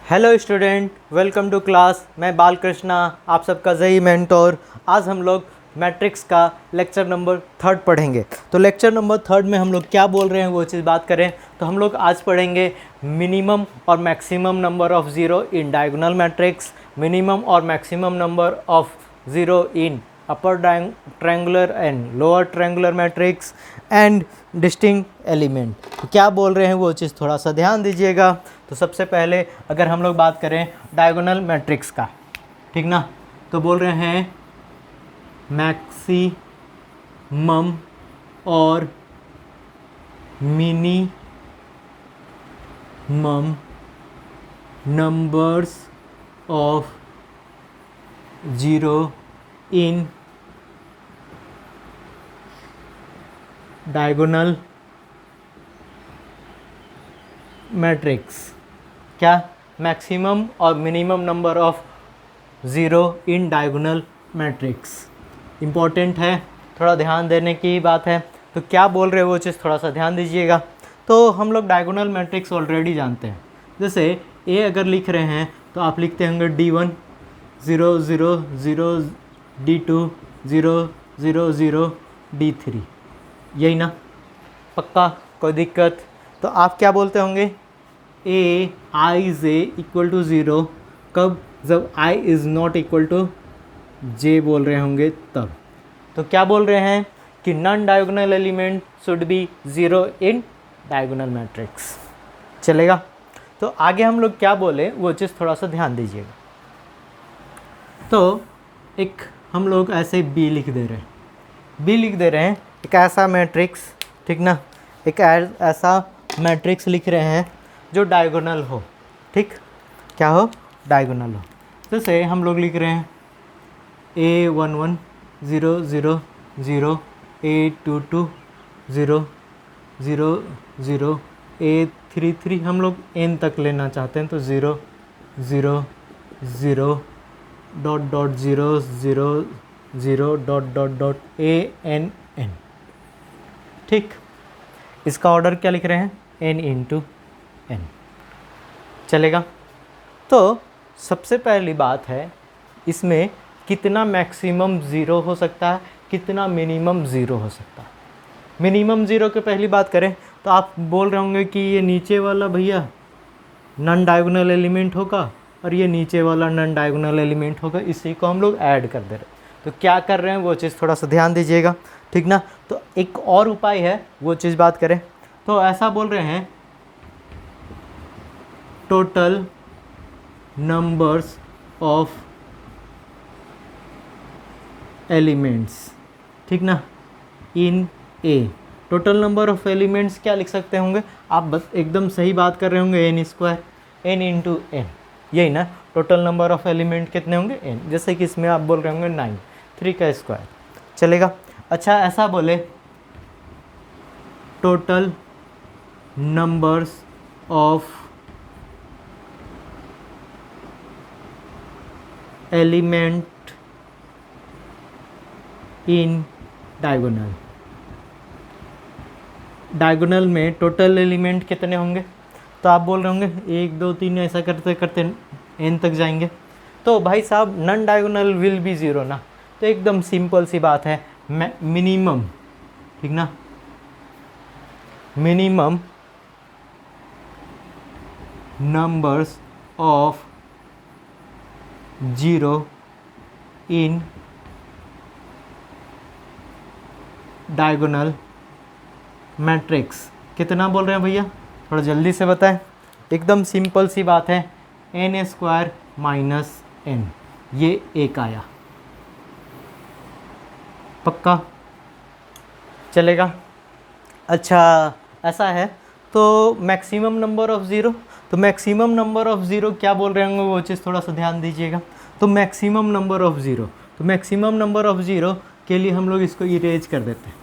Hello student, welcome to class. मैं बालकृष्णा, आप सबका ज़ही मेंटोर। आज हम लोग मैट्रिक्स का लेक्चर नंबर 3 पढ़ेंगे। तो लेक्चर नंबर 3 में हम लोग क्या बोल रहे हैं वो चीज़ बात करें तो हम लोग आज पढ़ेंगे मिनिमम और maximum number of zero in diagonal matrix, minimum और maximum number of zero in upper triangular and lower triangular matrix and distinct element. तो क्या बोल रहे हैं वो चीज़ थोड़ा सा ध्यान दीजिएगा। तो सबसे पहले अगर हम लोग बात करें डायगोनल मैट्रिक्स का, ठीक ना, तो बोल रहे हैं मैक्सिमम और minimum numbers of zero in diagonal matrix. क्या? मैक्सिमम और minimum number of zero in diagonal matrix important है, थोड़ा ध्यान देने की बात है। तो क्या बोल रहे हैं वो चीज़ थोड़ा सा ध्यान दीजिएगा। तो हम लोग डायगोनल मैट्रिक्स ऑलरेडी जानते हैं। जैसे ए अगर लिख रहे हैं तो आप लिखते होंगे D1 0 0 0 D2 0 0 0 D3, यही ना? पक्का? कोई दिक्कत? तो आप क्या बोलते होंगे ए आई जे इक्वल टू ज़ीरो कब? जब I is not equal to जे बोल रहे होंगे तब। तो क्या बोल रहे हैं कि non diagonal element should be zero in diagonal matrix. चलेगा? तो आगे हम लोग क्या बोले वो चीज़ थोड़ा सा ध्यान दीजिएगा। तो एक हम लोग ऐसे बी लिख दे रहे हैं, बी लिख दे रहे हैं एक ऐसा मैट्रिक्स, ठीक ना, एक ऐसा मैट्रिक्स लिख रहे हैं जो डायगोनल हो। ठीक, क्या हो? डायगोनल हो। जैसे हम लोग लिख रहे हैं A11 0 0 0 A22 0 0 0 A33 हम लोग n तक लेना चाहते हैं तो 0 0 0 dot dot 0 0 0 dot dot dot AN n। ठीक, इसका ऑर्डर क्या लिख रहे हैं? n into n। चलेगा? तो सबसे पहली बात है इसमें कितना मैक्सिमम ज़ीरो हो सकता है, कितना मिनिमम ज़ीरो हो सकता है। मिनिमम ज़ीरो की पहली बात करें तो आप बोल रहे होंगे कि ये नीचे वाला भैया नॉन डायगोनल एलिमेंट होगा और ये नीचे वाला नॉन डायगोनल एलिमेंट होगा, इसी को हम लोग ऐड कर दे रहे हैं। तो क्या कर रहे हैं वो चीज़ थोड़ा सा ध्यान दीजिएगा, ठीक ना। तो एक और उपाय है, वो चीज़ बात करें तो ऐसा बोल रहे हैं टोटल नंबर्स ऑफ एलिमेंट्स, ठीक ना, इन ए। टोटल नंबर ऑफ एलिमेंट्स क्या लिख सकते होंगे आप? बस एकदम सही बात कर रहे होंगे, n square, n into n, यही ना। टोटल नंबर ऑफ एलिमेंट कितने होंगे? n। जैसे कि इसमें आप बोल रहे होंगे 9, 3 का स्क्वायर। चलेगा? अच्छा, ऐसा बोले total numbers of element in diagonal. Diagonal में टोटल एलिमेंट कितने होंगे? तो आप बोल रहे होंगे 1 2 3 ऐसा करते करते n तक जाएंगे। तो भाई साहब non diagonal will be zero ना। तो एकदम सिंपल सी बात है, मिनिमम, ठीक ना, minimum numbers of zero in diagonal matrix कितना बोल रहे हैं भैया? थोड़ा जल्दी से बताएं। एकदम सिंपल सी बात है, n स्क्वायर माइनस n, ये एक आया। पक्का? चलेगा? अच्छा, ऐसा है तो मैक्सिमम नंबर ऑफ़ ज़ीरो, तो मैक्सिमम नंबर ऑफ़ ज़ीरो क्या बोल रहे होंगे वो चीज़ थोड़ा सा ध्यान दीजिएगा। तो मैक्सिमम नंबर ऑफ़ ज़ीरो, तो मैक्सिमम नंबर ऑफ़ ज़ीरो के लिए हम लोग इसको इरेज कर देते हैं।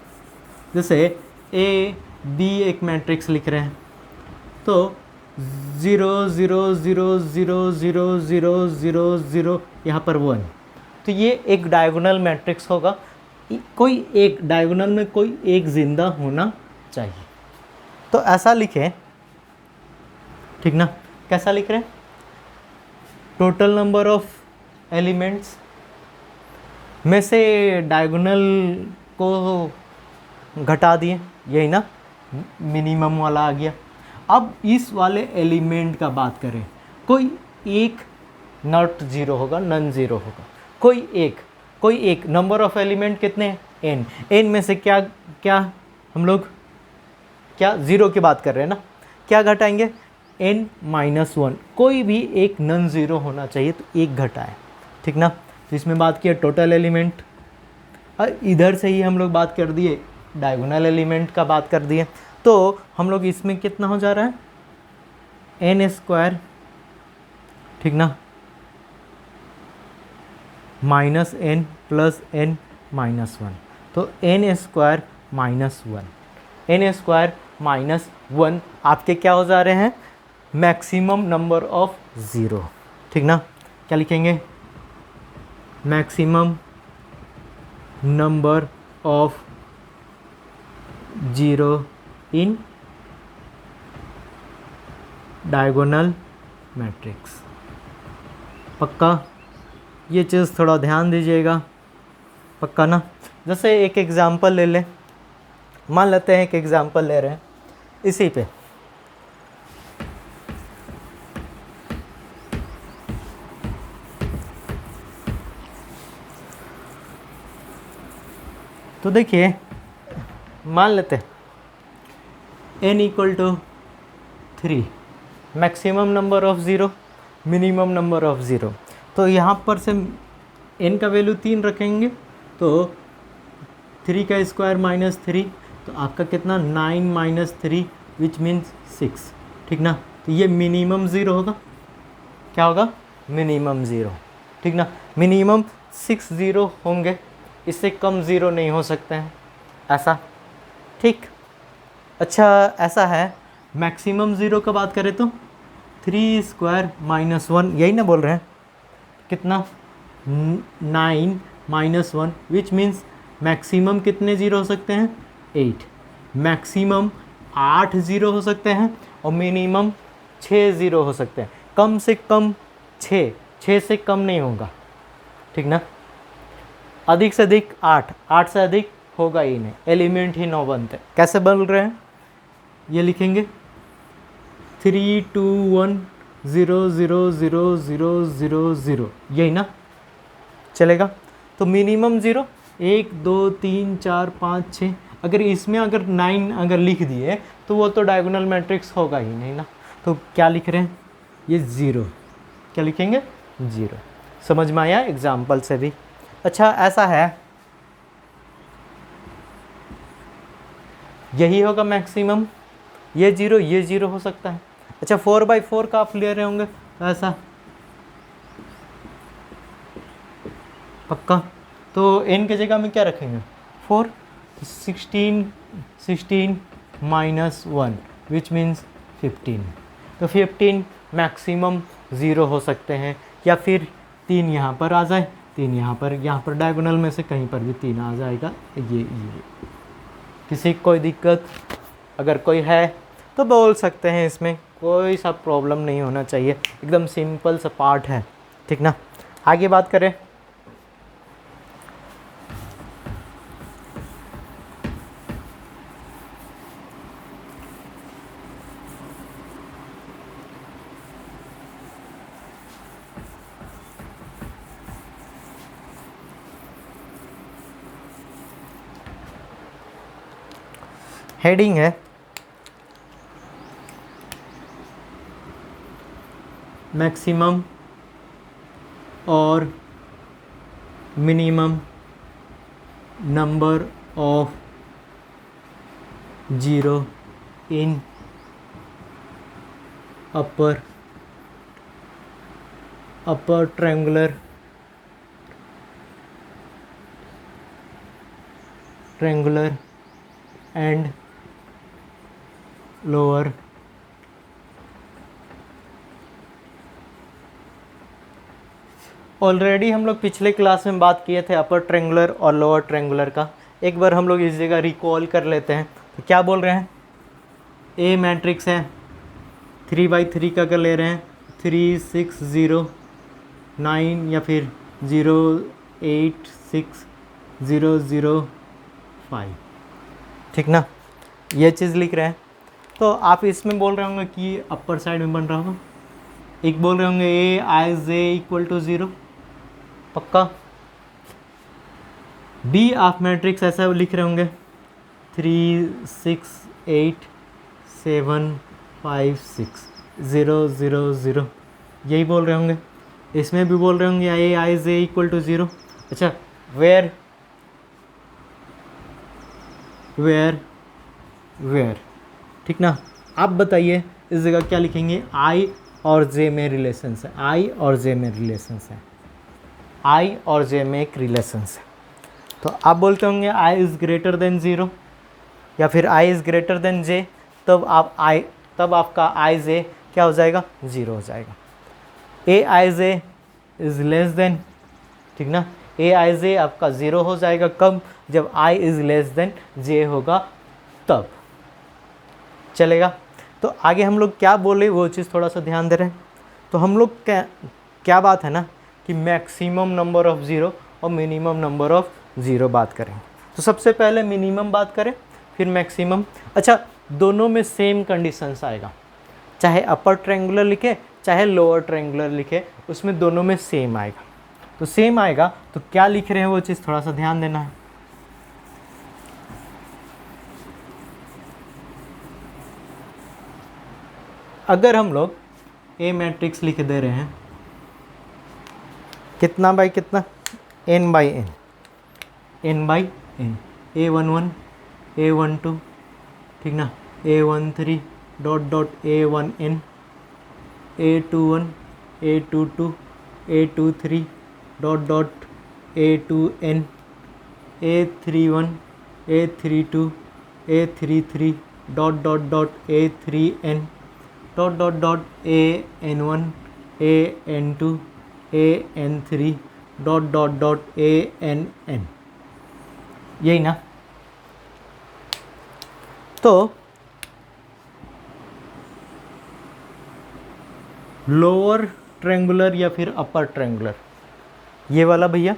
जैसे ए बी एक मैट्रिक्स लिख रहे हैं तो 0 0 0 0 0 0 0 0 यहाँ पर 1, तो ये एक डायगोनल मैट्रिक्स होगा। कोई एक डायगोनल में कोई एक ज़िंदा होना चाहिए। तो ऐसा लिखें, ठीक ना। कैसा लिख रहे हैं? टोटल नंबर ऑफ एलिमेंट्स में से डायगोनल को घटा दिए, यही ना, मिनिमम वाला आ गया। अब इस वाले एलिमेंट का बात करें, कोई एक नॉट ज़ीरो होगा, नन ज़ीरो होगा, कोई एक नंबर ऑफ एलिमेंट कितने हैं, एन। एन में से क्या क्या हम लोग क्या ज़ीरो की बात कर रहे हैं ना, क्या घटाएंगे, एन माइनस वन। कोई भी एक नन ज़ीरो होना चाहिए, तो एक घटाए, ठीक ना। तो इसमें बात किया टोटल एलिमेंट, और इधर से ही हम लोग बात कर दिए डायगोनल एलिमेंट का बात कर दिए। तो हम लोग इसमें कितना हो जा रहा है, एन स्क्वायर, ठीक ना, minus n plus n minus one. तो n square minus one, n square minus one आपके क्या हो जा रहे हैं, मैक्सिमम नंबर ऑफ ज़ीरो, ठीक ना। क्या लिखेंगे, maximum number of zero in diagonal matrix. पक्का, ये चीज़ थोड़ा ध्यान दीजिएगा, पक्का ना। जैसे एक एग्ज़ाम्पल ले लें, मान लेते हैं एक एग्ज़ाम्पल ले रहे हैं इसी पे, तो देखिए मान लेते हैं n equal to 3, maximum number of zero, minimum number of zero. तो यहाँ पर से n का वैल्यू 3 रखेंगे, तो 3 का स्क्वायर माइनस 3, तो आपका कितना 9 माइनस 3 विच मीन्स 6, ठीक ना। तो ये मिनिमम ज़ीरो होगा, क्या होगा, मिनिमम ज़ीरो, ठीक ना। मिनिमम 6 ज़ीरो होंगे, इससे कम ज़ीरो नहीं हो सकते हैं, ऐसा, ठीक। अच्छा ऐसा है, मैक्सिमम ज़ीरो का बात करें तो 3 स्क्वायर माइनस 1, यही ना बोल रहे हैं, कितना 9 माइनस 1 विच मीन्स मैक्सिमम कितने ज़ीरो हो सकते हैं, 8। मैक्सिमम 8 ज़ीरो हो सकते हैं और मिनिमम 6 ज़ीरो हो सकते हैं, कम से कम 6 से कम नहीं होगा, ठीक ना। अधिक से अधिक 8 से अधिक होगा ही नहीं, एलिमेंट ही 9 बनते। कैसे बन रहे हैं, ये लिखेंगे 3 2 1 0 0 0 0 0 0, यही ना चलेगा। तो मिनिमम ज़ीरो 1 2 3 4 5 6, अगर इसमें अगर 9 अगर लिख दिए तो वो तो डायगोनल मैट्रिक्स होगा ही नहीं ना। तो क्या लिख रहे हैं, ये ज़ीरो, क्या लिखेंगे, ज़ीरो। समझ में आया एग्जाम्पल से भी। अच्छा ऐसा है, यही होगा मैक्सिमम, ये ज़ीरो हो सकता है। अच्छा 4/4 का आप ले रहे होंगे, तो ऐसा पक्का, तो n की जगह में क्या रखेंगे, 4, 16 माइनस 1 विच मीन्स 15। तो 15 मैक्सिमम ज़ीरो हो सकते हैं, या फिर 3 यहाँ पर आ जाए, 3 यहाँ पर डायगोनल में से कहीं पर भी 3 आ जाएगा। ये किसी कोई दिक्कत अगर कोई है तो बोल सकते हैं, इसमें कोई सा प्रॉब्लम नहीं होना चाहिए, एकदम सिंपल सा पार्ट है, ठीक ना। आगे बात करें, हेडिंग है मैक्सिमम और minimum number of zero in upper triangular and lower already हम लोग पिछले क्लास में बात किए थे अपर ट्रायंगुलर और लोअर ट्रायंगुलर का। एक बार हम लोग इस जगह रिकॉल कर लेते हैं। तो क्या बोल रहे हैं, ए मैट्रिक्स है 3/3 का कर ले रहे हैं, 3 6 0 9 या फिर 086,005, ठीक ना, ये चीज़ लिख रहे हैं। तो आप इसमें बोल रहे होंगे कि अपर साइड में बन रहा होगा, एक बोल रहे होंगे ए आई जे इक्वल टू 0, पक्का। बी आप मैट्रिक्स ऐसा लिख रहे होंगे 3 6 8 7 5 6 0 0 0, यही बोल रहे होंगे। इसमें भी बोल रहे होंगे ए आई जे इक्वल टू 0। अच्छा, वेयर वेयर वेयर, ठीक ना। आप बताइए इस जगह क्या लिखेंगे, आई और जे में रिलेशंस है, आई और जे में रिलेशंस है, आई और जे में एक रिलेशंस है। तो आप बोलते होंगे आई इज़ ग्रेटर देन 0 या फिर आई इज़ ग्रेटर देन जे, तब आपका आई जे क्या हो जाएगा, 0 हो जाएगा। ए आई जे इज़ लेस देन, ठीक ना, ए आई जे आपका 0 हो जाएगा कब, जब आई इज़ लेस देन जे होगा तब, चलेगा। तो आगे हम लोग क्या बोले वो चीज़ थोड़ा सा ध्यान दे रहे हैं। तो हम लोग क्या बात है ना कि मैक्सिमम नंबर ऑफ़ 0 और मिनिमम नंबर ऑफ़ 0 बात करें। तो सबसे पहले मिनिमम बात करें, फिर मैक्सिमम। अच्छा, दोनों में सेम कंडीशंस आएगा, चाहे अपर ट्रायंगुलर लिखे चाहे लोअर ट्रायंगुलर लिखे, उसमें दोनों में सेम आएगा। तो सेम आएगा तो क्या लिख रहे हैं वो चीज़ थोड़ा सा ध्यान देना है। अगर हम लोग ए मैट्रिक्स लिख दे रहे हैं, कितना बाई कितना, n by n, n by n, A11 A12, ठीक ना, A13 dot dot A1n, A21 A22 A23 dot dot A2n, A31 A32 A33 dot dot dot A3n dot dot dot AN1 AN2 AN3 dot dot dot ANN, यही ना। तो lower triangular या फिर upper triangular, ये वाला भैया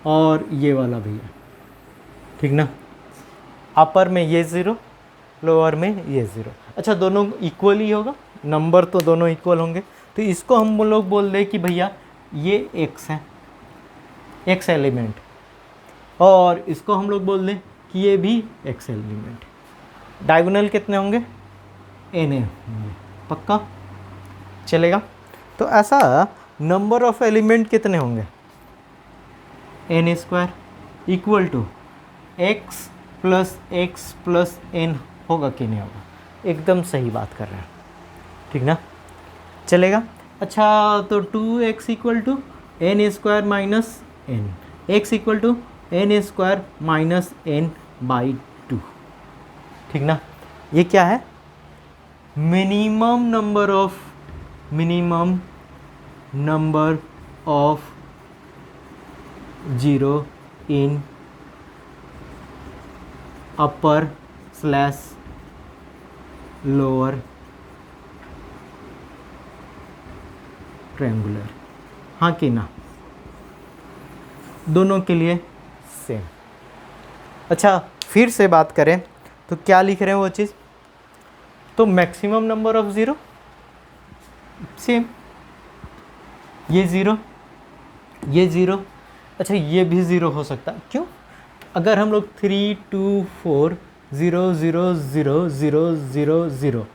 और ये वाला भैया, ठीक ना, अपर में ये 0, लोअर में ये 0। अच्छा, दोनों इक्वल ही होगा, नंबर तो दोनों इक्वल होंगे। तो इसको हम लोग बोल दें कि भैया ये x है, x एलिमेंट, और इसको हम लोग बोल दें कि ये भी x एलिमेंट। डायगोनल कितने होंगे, n होंगे, पक्का, चलेगा। तो ऐसा नंबर ऑफ एलिमेंट कितने होंगे, n square equal to x plus n होगा कि नहीं होगा, एकदम सही बात कर रहे हैं, ठीक ना, चलेगा। अच्छा, तो 2x equal to n square minus n, x equal to n square minus n by 2, ठीक ना। ये क्या है, minimum number of 0 in upper slash lower triangular, हाँ कि ना, दोनों के लिए सेम। अच्छा, फिर से बात करें तो क्या लिख रहे हैं वो चीज़, तो मैक्सिमम नंबर ऑफ 0 सेम, ये 0 ये 0। अच्छा, ये भी 0 हो सकता है, क्यों, अगर हम लोग 3 2 4 0 0 0 0 0 0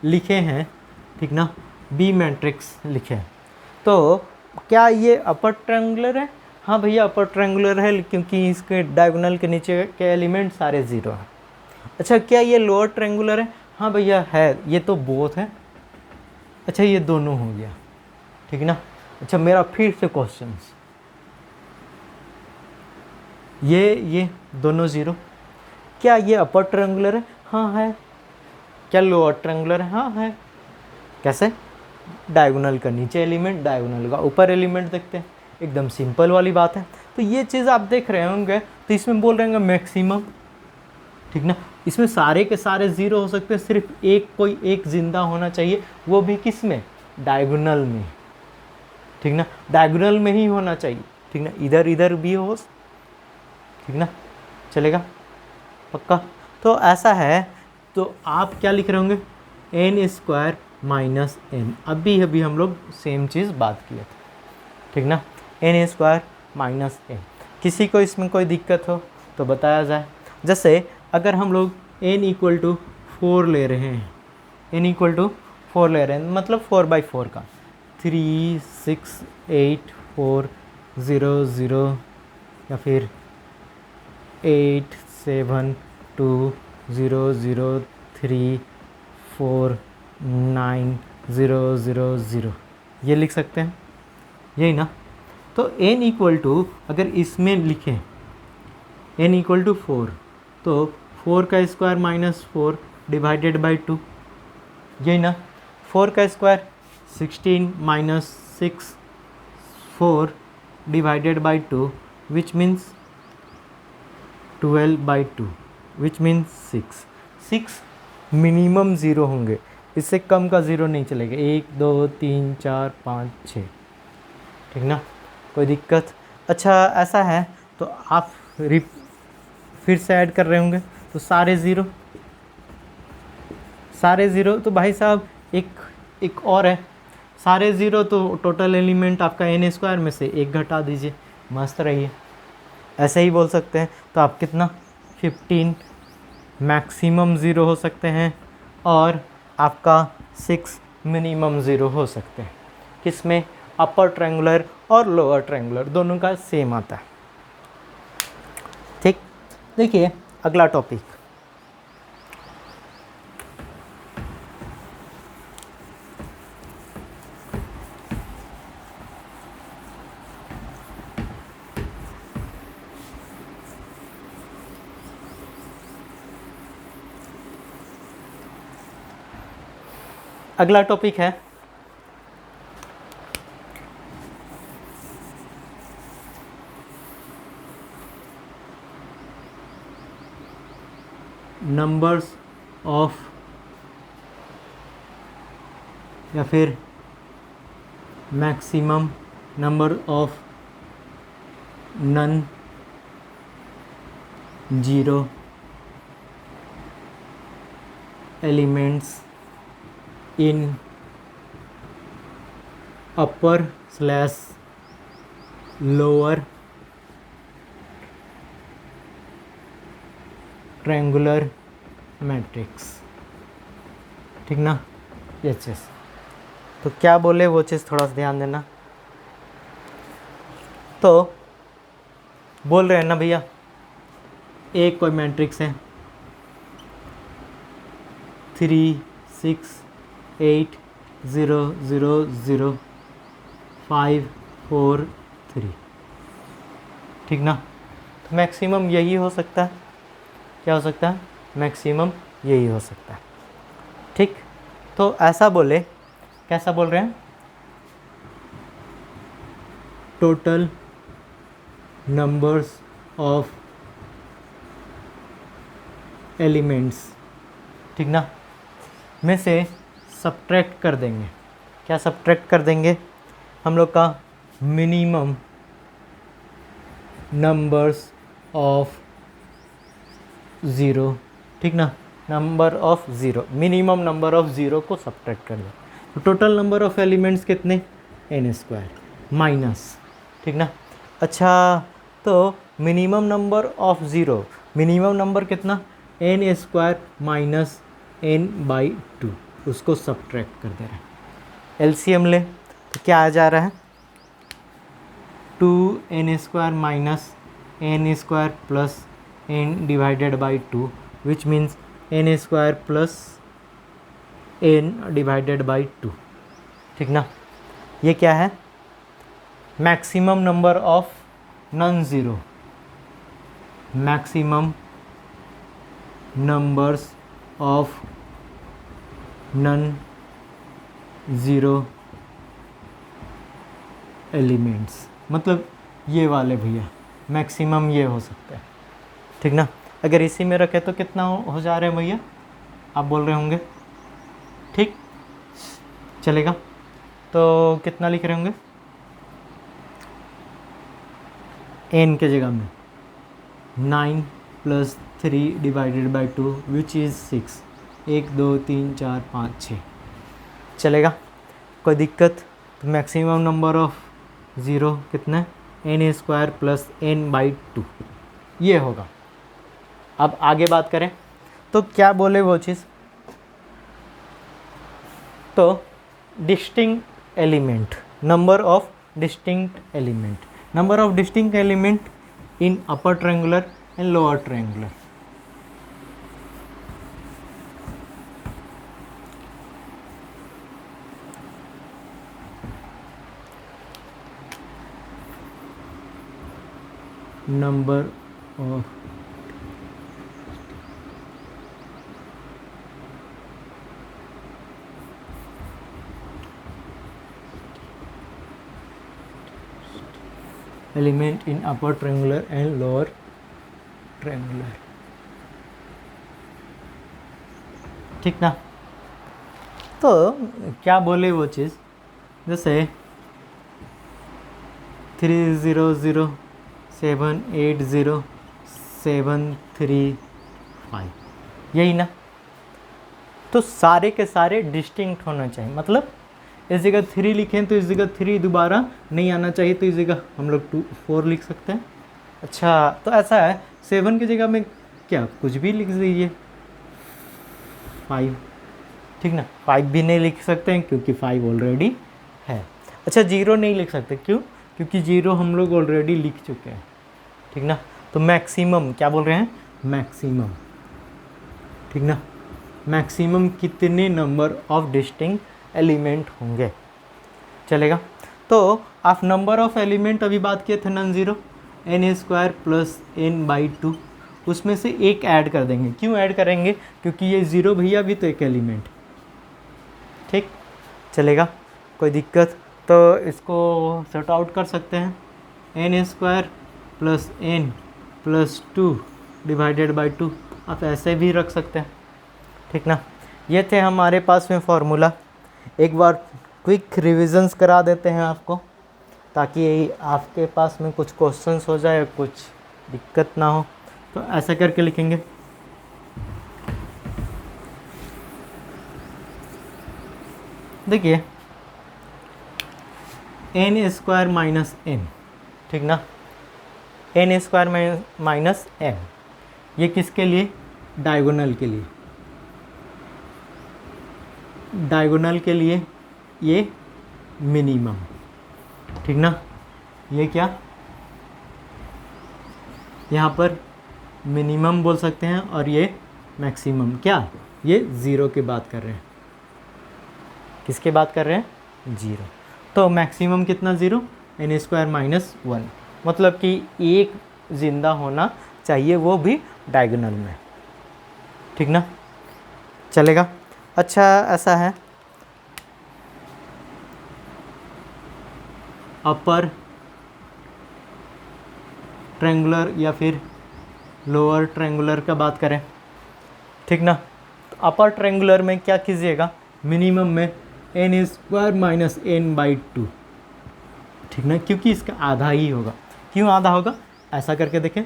लिखे हैं, ठीक ना, बी मैट्रिक्स लिखे हैं, तो क्या ये अपर ट्रायंगुलर है, हाँ भैया अपर ट्रायंगुलर है, क्योंकि इसके डायगोनल के नीचे के एलिमेंट सारे 0 हैं। अच्छा, क्या ये लोअर ट्रायंगुलर है, हाँ भैया है, ये तो बोथ है। अच्छा, ये दोनों हो गया, ठीक ना। अच्छा, मेरा फिर से क्वेश्चंस, ये दोनों 0, क्या ये अपर ट्रायंगुलर है, हाँ है। क्या लोअर ट्रायंगुलर है, हाँ है। कैसे, डायगोनल का नीचे एलिमेंट, डायगोनल का ऊपर एलिमेंट देखते हैं, एकदम सिंपल वाली बात है। तो ये चीज़ आप देख रहे होंगे, तो इसमें बोल रहे होंगे मैक्सिमम, ठीक ना, इसमें सारे के सारे 0 हो सकते हैं, सिर्फ एक कोई एक जिंदा होना चाहिए, वो भी किस में, डायगोनल में, ठीक ना, डायगोनल में ही होना चाहिए, ठीक ना, इधर इधर भी हो, ठीक ना, चलेगा पक्का। तो ऐसा है, तो आप क्या लिख रहे होंगे, एन स्क्वायर माइनस एन, अभी हम लोग सेम चीज़ बात किए थे, ठीक ना, एन स्क्वायर माइनस एन। किसी को इसमें कोई दिक्कत हो तो बताया जाए। जैसे अगर हम लोग n इक्वल टू 4 ले रहे हैं, n इक्वल टू 4 ले रहे हैं, मतलब 4/4 का 3 6 8 4 0 0 या फिर 8 7 2 0 0 3 4 9 0 0 0, ये लिख सकते हैं, यही ना। तो n इक्वल टू अगर इसमें लिखें n इक्वल टू 4, तो 4 का स्क्वायर माइनस 4 डिवाइडेड बाई 2, यही ना। 4 का square 16 minus 6 4 divided by 2 which means 12/2 which means 6 minimum zero होंगे, इससे कम का ज़ीरो नहीं चलेगा, 1 2 3 4 5 6, ठीक ना, कोई दिक्कत। अच्छा ऐसा है तो आप फिर से ऐड कर रहे होंगे, तो सारे ज़ीरो, तो भाई साहब एक और है, सारे ज़ीरो, तो टोटल एलिमेंट आपका एन स्क्वायर में से एक घटा दीजिए, मस्त रहिए, ऐसे ही बोल सकते हैं। तो आप कितना 15 मैक्सिमम ज़ीरो हो सकते हैं और आपका 6 मिनिमम ज़ीरो हो सकते हैं। किसमें, अपर ट्रायंगुलर और लोअर ट्रायंगुलर दोनों का सेम आता है, ठीक। देखिए अगला टॉपिक, अगला टॉपिक है नंबर्स ऑफ या फिर maximum number of non zero elements in upper slash lower triangular matrix, ठीक ना, ये चीज़। तो क्या बोले वो चीज़ थोड़ा सा ध्यान देना। तो बोल रहे हैं ना भैया, एक कोई मैट्रिक्स है 3 6 8 0 0 0 5 4 3, ठीक ना, तो मैक्सिमम यही हो सकता है, क्या हो सकता है, मैक्सिमम यही हो सकता है, ठीक। तो ऐसा बोले, कैसा बोल रहे हैं, टोटल नंबर्स ऑफ एलिमेंट्स, ठीक ना, में से सब्ट्रैक्ट कर देंगे, क्या सब्ट्रैक्ट कर देंगे, हम लोग का मिनिमम नंबर्स ऑफ ज़ीरो, ठीक ना, number of zero, minimum number of zero को सब्ट्रैक्ट कर दो, तो टोटल नंबर ऑफ एलिमेंट्स कितने, एन स्क्वायर माइनस, ठीक ना। अच्छा तो minimum number of zero, minimum number कितना, एन स्क्वायर माइनस n/2, उसको सब्ट्रैक्ट कर दे रहे हैं, एलसीएम ले तो क्या आ जा रहा है, 2n square minus n square plus n divided by 2 which means n square plus n divided by 2, ठीक ना। ये क्या है, maximum number of non zero, maximum numbers of non zero elements, मतलब ये वाले भैया मैक्सिमम ये हो सकता है, ठीक ना। अगर इसी में रखे तो कितना हो जा रहे हैं भैया, आप बोल रहे होंगे, ठीक चलेगा। तो कितना लिख रहे होंगे, n के जगह में 9 + 3 डिवाइडेड बाई 2 विच इज़ 6। 1 2 3 4 5 6 चलेगा, कोई दिक्कत? तो मैक्सिमम नंबर ऑफ ज़ीरो कितना? n² + n/2 ये होगा। अब आगे बात करें तो क्या बोले वो चीज़, तो distinct element, number of distinct element in upper triangular and lower triangular. Number of element in upper triangular and lower triangular, ठीक ना? तो क्या बोले वो चीज़, जैसे 3 0 0 7 8 0 7 3 5, यही ना? तो सारे के सारे डिस्टिंक्ट होना चाहिए, मतलब इस जगह 3 लिखें तो इस जगह 3 दोबारा नहीं आना चाहिए, तो इस जगह हम लोग 2 4 लिख सकते हैं। अच्छा, तो ऐसा है 7 की जगह में क्या कुछ भी लिख दीजिए 5, ठीक ना? 5 भी नहीं लिख सकते हैं क्योंकि 5 ऑलरेडी है। अच्छा, 0 नहीं लिख सकते, क्यों? क्योंकि 0 हम लोग ऑलरेडी लिख चुके हैं, ठीक ना? तो मैक्सिमम क्या बोल रहे हैं? मैक्सिमम, ठीक ना? मैक्सिमम कितने नंबर ऑफ डिस्टिंक्ट एलिमेंट होंगे, चलेगा? तो आप नंबर ऑफ एलिमेंट अभी बात किए थे नॉन ज़ीरो, n² + n/2, उसमें से एक ऐड कर देंगे। क्यों ऐड करेंगे? क्योंकि ये 0 भैया भी तो एक एलिमेंट, ठीक? चलेगा, कोई दिक्कत? तो इसको सॉर्ट आउट कर सकते हैं, n² + n + 2 डिवाइडेड बाई 2, आप ऐसे भी रख सकते हैं, ठीक ना? ये थे हमारे पास में फॉर्मूला। एक बार क्विक रिविजन्स करा देते हैं आपको, ताकि आपके पास में कुछ क्वेश्चंस हो जाए, कुछ दिक्कत ना हो। तो ऐसा करके लिखेंगे, देखिए n² - n, ठीक ना? n² - n, ये किसके लिए? डायगोनल के लिए। डायगोनल के लिए ये मिनिमम, ठीक ना? ये क्या, यहाँ पर मिनिमम बोल सकते हैं, और ये मैक्सिमम, क्या ये 0 की बात कर रहे हैं। किसके बात कर रहे हैं? 0। तो मैक्सिमम कितना? 0, n² - 1, मतलब कि एक जिंदा होना चाहिए, वो भी डायगोनल में, ठीक ना? चलेगा। अच्छा, ऐसा है अपर ट्रायंगुलर या फिर लोअर ट्रायंगुलर का बात करें, ठीक ना? तो अपर ट्रायंगुलर में क्या कीजिएगा? मिनिमम में n² - n/2, ठीक ना? क्योंकि इसका आधा ही होगा। क्यों आधा होगा? ऐसा करके देखें,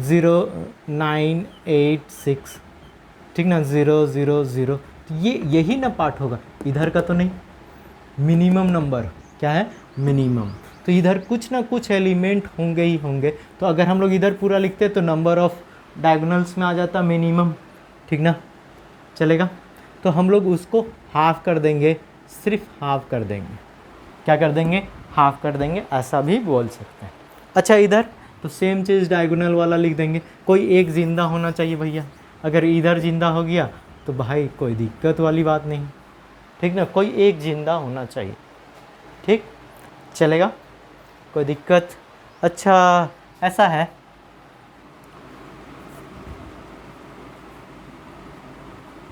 0 9 8 6, ठीक ना? 0 0 0, तो ये यही ना पार्ट होगा, इधर का तो नहीं। मिनिमम नंबर क्या है? मिनिमम। तो इधर कुछ ना कुछ एलिमेंट होंगे ही होंगे। तो अगर हम लोग इधर पूरा लिखते तो नंबर ऑफ डायगोनल्स में आ जाता मिनिमम, ठीक ना? चलेगा। तो हम लोग उसको हाफ कर देंगे, सिर्फ हाफ कर देंगे। क्या कर देंगे? हाफ कर देंगे, ऐसा भी बोल सकते हैं। अच्छा, इधर तो सेम चीज़ डायगोनल वाला लिख देंगे। कोई एक ज़िंदा होना चाहिए भैया। अगर इधर ज़िंदा हो गया तो भाई कोई दिक्कत वाली बात नहीं, ठीक ना? कोई एक ज़िंदा होना चाहिए, ठीक? चलेगा, कोई दिक्कत? अच्छा, ऐसा है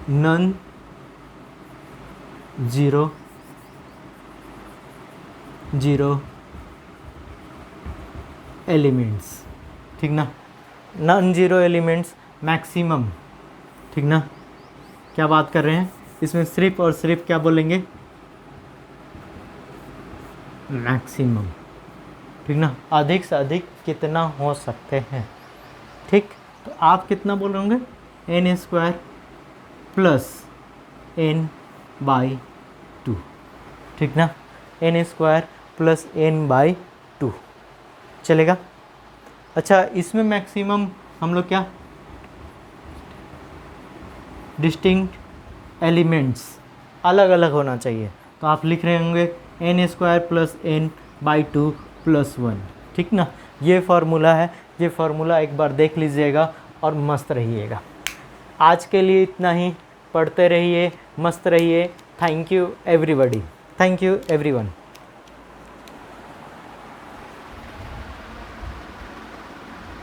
नन ज़ीरो एलिमेंट्स, ठीक ना? नॉन ज़ीरो एलिमेंट्स मैक्सिमम, ठीक ना? क्या बात कर रहे हैं इसमें? सिर्फ और सिर्फ क्या बोलेंगे? मैक्सिमम, ठीक ना, अधिक से अधिक कितना हो सकते हैं। ठीक, तो आप कितना बोल रहे होंगे, n square plus n by 2, ठीक ना, n square plus n by 2 चलेगा। अच्छा, इसमें मैक्सिमम हम लोग क्या, डिस्टिंक्ट एलिमेंट्स अलग अलग होना चाहिए, तो आप लिख रहे होंगे n square plus n by 2 plus 1, ठीक ना। ये फार्मूला है, ये फार्मूला एक बार देख लीजिएगा और मस्त रहिएगा। आज के लिए इतना ही, पढ़ते रहिए, मस्त रहिए। Thank you everybody, thank you everyone.